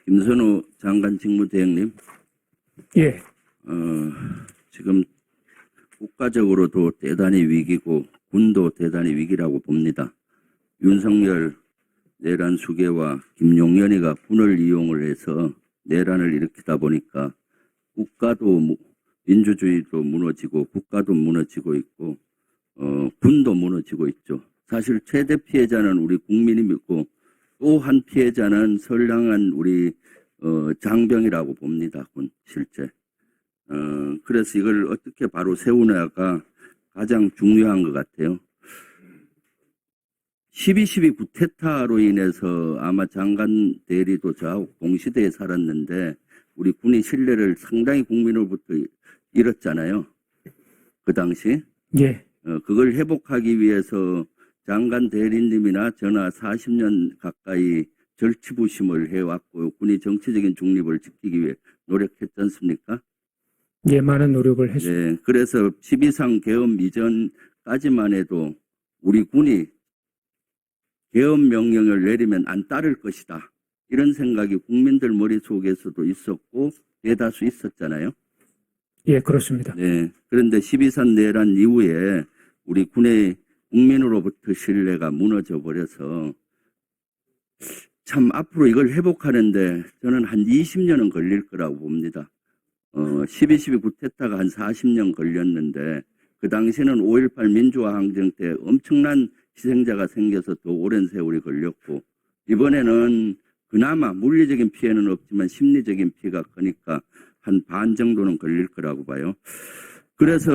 김선우 장관 직무대행님, 예, 지금 국가적으로도 대단히 위기고 군도 대단히 위기라고 봅니다. 윤석열 내란 수괴와 김용현이가 군을 이용을 해서 내란을 일으키다 보니까 국가도 민주주의도 무너지고 국가도 무너지고 있고 군도 무너지고 있죠. 사실 최대 피해자는 우리 국민이고 또 한 피해자는 선량한 우리 장병이라고 봅니다. 군 실제. 그래서 이걸 어떻게 바로 세우냐가 가장 중요한 것 같아요. 12.12 구테타로 인해서 아마 장관 대리도 저하고 동시대에 살았는데 우리 군이 신뢰를 상당히 국민으로부터 잃었잖아요. 그 당시. 예, 그걸 회복하기 위해서 장관 대리님이나 저나 40년 가까이 절치부심을 해왔고 군이 정치적인 중립을 지키기 위해 노력했지 않습니까? 예, 많은 노력을 했습니다. 네, 그래서 12.3 계엄 이전까지만 해도 우리 군이 계엄 명령을 내리면 안 따를 것이다. 이런 생각이 국민들 머릿속에서도 있었고 대다수 있었잖아요. 예, 그렇습니다. 네, 그런데 12.3 내란 이후에 우리 군의 국민으로부터 신뢰가 무너져 버려서 참 앞으로 이걸 회복하는데 저는 한 20년은 걸릴 거라고 봅니다. 12.12 구테타가 한 40년 걸렸는데 그 당시에는 5.18 민주화 항쟁 때 엄청난 희생자가 생겨서 더 오랜 세월이 걸렸고 이번에는 그나마 물리적인 피해는 없지만 심리적인 피해가 크니까 한 반 정도는 걸릴 거라고 봐요. 그래서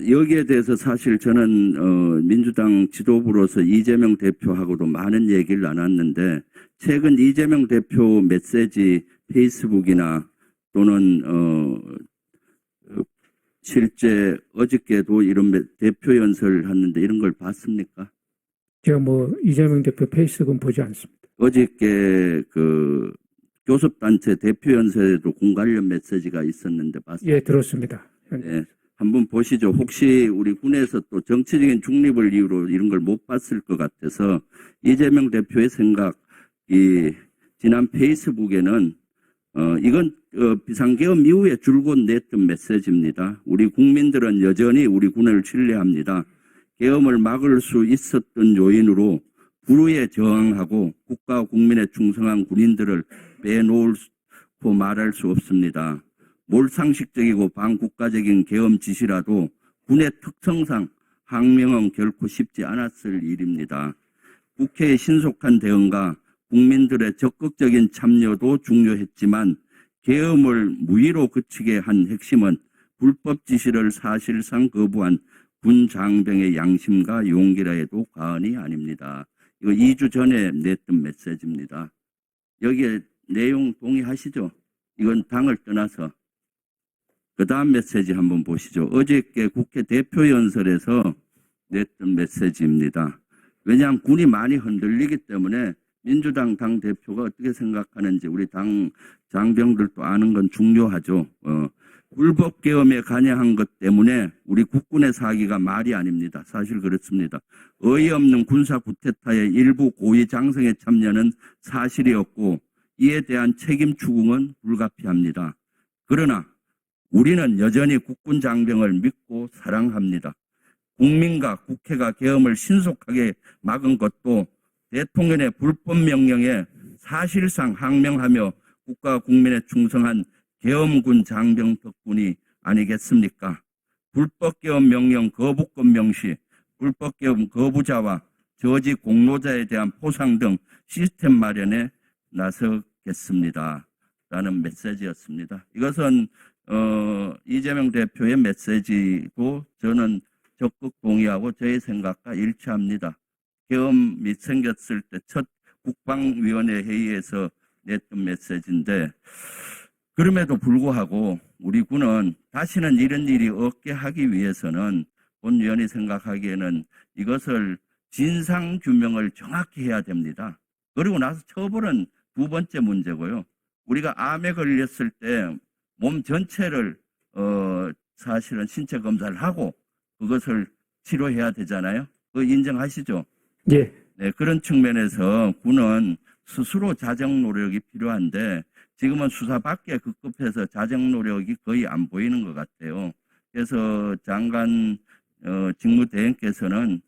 여기에 대해서 사실 저는 민주당 지도부로서 이재명 대표하고도 많은 얘기를 나눴는데 최근 이재명 대표 메시지 페이스북이나 또는 실제 어저께도 이런 대표 연설을 하는데 이런 걸 봤습니까? 제가 이재명 대표 페이스북은 보지 않습니다. 어저께 그 교섭단체 대표 연설에도 군 관련 메시지가 있었는데 봤습니까? 예, 들었습니다. 네, 한번 보시죠. 혹시 우리 군에서 또 정치적인 중립을 이유로 이런 걸 못 봤을 것 같아서 이재명 대표의 생각이 지난 페이스북에는 이건 비상계엄 이후에 줄곧 냈던 메시지입니다. 우리 국민들은 여전히 우리 군을 신뢰합니다. 계엄을 막을 수 있었던 요인으로 불의에 저항하고 국가와 국민에 충성한 군인들을 빼놓고 말할 수 없습니다. 몰상식적이고 반국가적인 계엄 지시라도 군의 특성상 항명은 결코 쉽지 않았을 일입니다. 국회의 신속한 대응과 국민들의 적극적인 참여도 중요했지만 계엄을 무위로 그치게 한 핵심은 불법 지시를 사실상 거부한 군 장병의 양심과 용기라 해도 과언이 아닙니다. 이거 2주 전에 냈던 메시지입니다. 여기에 내용 동의하시죠? 이건 당을 떠나서. 그 다음 메시지 한번 보시죠. 어저께 국회 대표 연설에서 냈던 메시지입니다. 왜냐하면 군이 많이 흔들리기 때문에 민주당 당대표가 어떻게 생각하는지 우리 당 장병들도 아는 건 중요하죠. 불법 계엄에 관여한 것 때문에 우리 국군의 사기가 말이 아닙니다. 사실 그렇습니다. 어이없는 군사 쿠데타의 일부 고위 장성의 참여는 사실이었고 이에 대한 책임 추궁은 불가피합니다. 그러나 우리는 여전히 국군 장병을 믿고 사랑합니다. 국민과 국회가 계엄을 신속하게 막은 것도 대통령의 불법 명령에 사실상 항명하며 국가와 국민에 충성한 계엄군 장병 덕분이 아니겠습니까? 불법 계엄 명령 거부권 명시, 불법 계엄 거부자와 저지 공로자에 대한 포상 등 시스템 마련에 나서겠습니다. 라는 메시지였습니다. 이것은 이재명 대표의 메시지고 저는 적극 동의하고 저의 생각과 일치합니다. 계엄이 생겼을 때 첫 국방위원회 회의에서 냈던 메시지인데 그럼에도 불구하고 우리 군은 다시는 이런 일이 없게 하기 위해서는 본위원이 생각하기에는 이것을 진상규명을 정확히 해야 됩니다. 그리고 나서 처벌은 두 번째 문제고요. 우리가 암에 걸렸을 때 몸 전체를 사실은 신체 검사를 하고 그것을 치료해야 되잖아요. 그거 인정하시죠? 예, 네, 그런 측면에서 군은 스스로 자정 노력이 필요한데 지금은 수사밖에 급급해서 자정 노력이 거의 안 보이는 것 같아요. 그래서 장관 직무대행께서는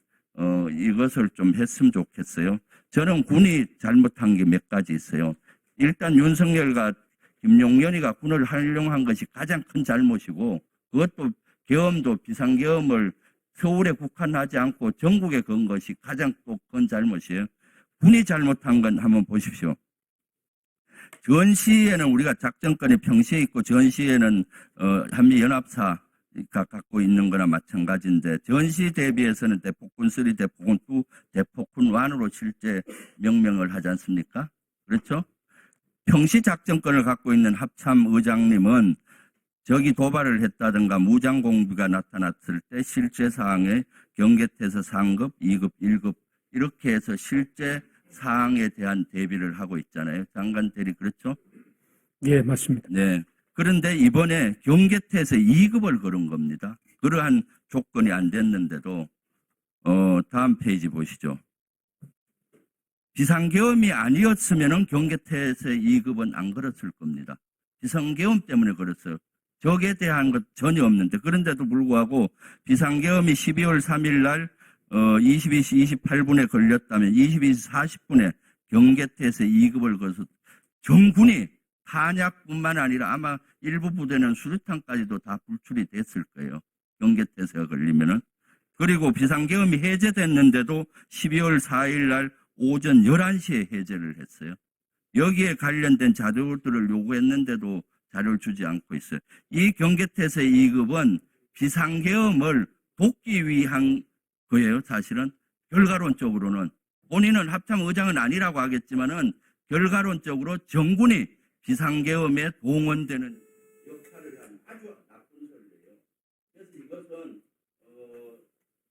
이것을 좀 했으면 좋겠어요. 저는 군이 잘못한 게 몇 가지 있어요. 일단 윤석열과 김용현이가 군을 활용한 것이 가장 큰 잘못이고 그것도 계엄도 비상계엄을 서울에 국한하지 않고 전국에 건 것이 가장 또 큰 잘못이에요. 군이 잘못한 건 한번 보십시오. 전시에는 우리가 작전권이 평시에 있고 전시에는 한미연합사가 갖고 있는 거나 마찬가지인데 전시 대비해서는 대폭군 3, 대폭군 2, 대폭군 1으로 실제 명명을 하지 않습니까? 그렇죠? 평시 작전권을 갖고 있는 합참 의장님은 적이 도발을 했다든가 무장 공비가 나타났을 때 실제 사항에 경계태세 상급, 2급, 1급 이렇게 해서 실제 사항에 대한 대비를 하고 있잖아요. 장관 대리 그렇죠? 예, 맞습니다. 네. 그런데 이번에 경계태세 2급을 걸은 겁니다. 그러한 조건이 안 됐는데도 다음 페이지 보시죠. 비상계엄이 아니었으면 경계태세 2급은 안 걸었을 겁니다. 비상계엄 때문에 걸었어요. 적에 대한 것 전혀 없는데 그런데도 불구하고 비상계엄이 12월 3일 날 22시 28분에 걸렸다면 22시 40분에 경계태세 2급을 걸어서 정군이 탄약뿐만 아니라 아마 일부 부대는 수류탄까지도 다 불출이 됐을 거예요. 경계태세가 걸리면은. 그리고 비상계엄이 해제됐는데도 12월 4일 날 오전 11시에 해제를 했어요. 여기에 관련된 자료들을 요구했는데도 자료를 주지 않고 있어요. 이 경계태세 2급은 비상계엄을 돕기 위한 거예요. 사실은 결과론적으로는 본인은 합참의장은 아니라고 하겠지만은 결과론적으로 정군이 비상계엄에 동원되는 역할을 한 아주 나쁜 선례예요. 그래서 이것은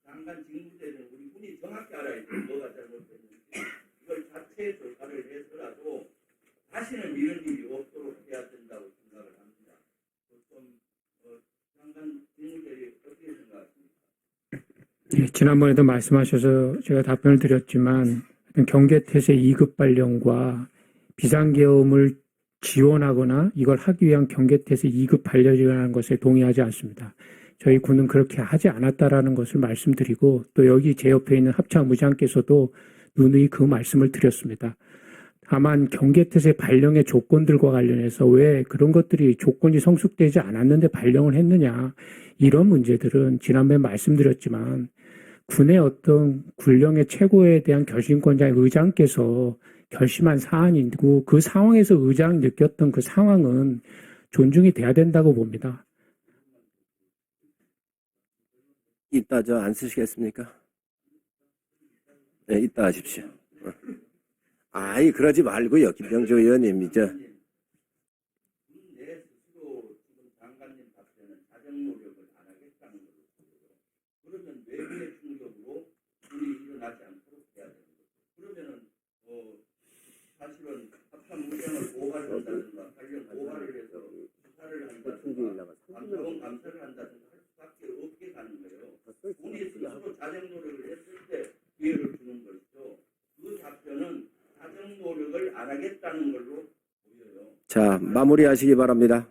장관 직무대는 우리 군이 정확히 알아야 돼요. 뭐가 잘못됐는지. 이걸 자체 조사를 해서라도 다시는 이런 일이 없도록 해야 된다고 생각을 합니다. 좀 장관 직무대리 어떻게 생각하십니까? 예, 지난번에도 말씀하셔서 제가 답변을 드렸지만 경계태세 2급 발령과 비상계엄을 지원하거나 이걸 하기 위한 경계태세 2급 발령이라는 것에 동의하지 않습니다. 저희 군은 그렇게 하지 않았다라는 것을 말씀드리고 또 여기 제 옆에 있는 합참의장께서도 누누이 그 말씀을 드렸습니다. 다만 경계태세 발령의 조건들과 관련해서 왜 그런 것들이 조건이 성숙되지 않았는데 발령을 했느냐 이런 문제들은 지난번에 말씀드렸지만 군의 어떤 군령의 최고에 대한 결심권자의 의장께서 결심한 사안이고 그 상황에서 의장이 느꼈던 그 상황은 존중이 돼야 된다고 봅니다. 이따 저 안 쓰시겠습니까? 네, 이따 하십시오. 아이 그러지 말고요, 김병조 의원님 이제. 내 스스로 지금 장관님 답변은 자정 노력을 안 하겠다는 걸로 보여요. 그러면 외부의 충격으로 일이 일어나지 않도록 해야 되는 거죠. 그러면은 사실은 합참의장을 고발을 한다든가 관련 고발을 해서 수사를 한다든가 감사원 감사를 한다든가 할 수밖에 없게 가는 거예요. 군이 스스로 자정 노력을 했을 때 기회를 주는 것이죠. 그 답변은 자정 노력을 안 하겠다는 걸로 보여요. 자, 마무리하시기 바랍니다.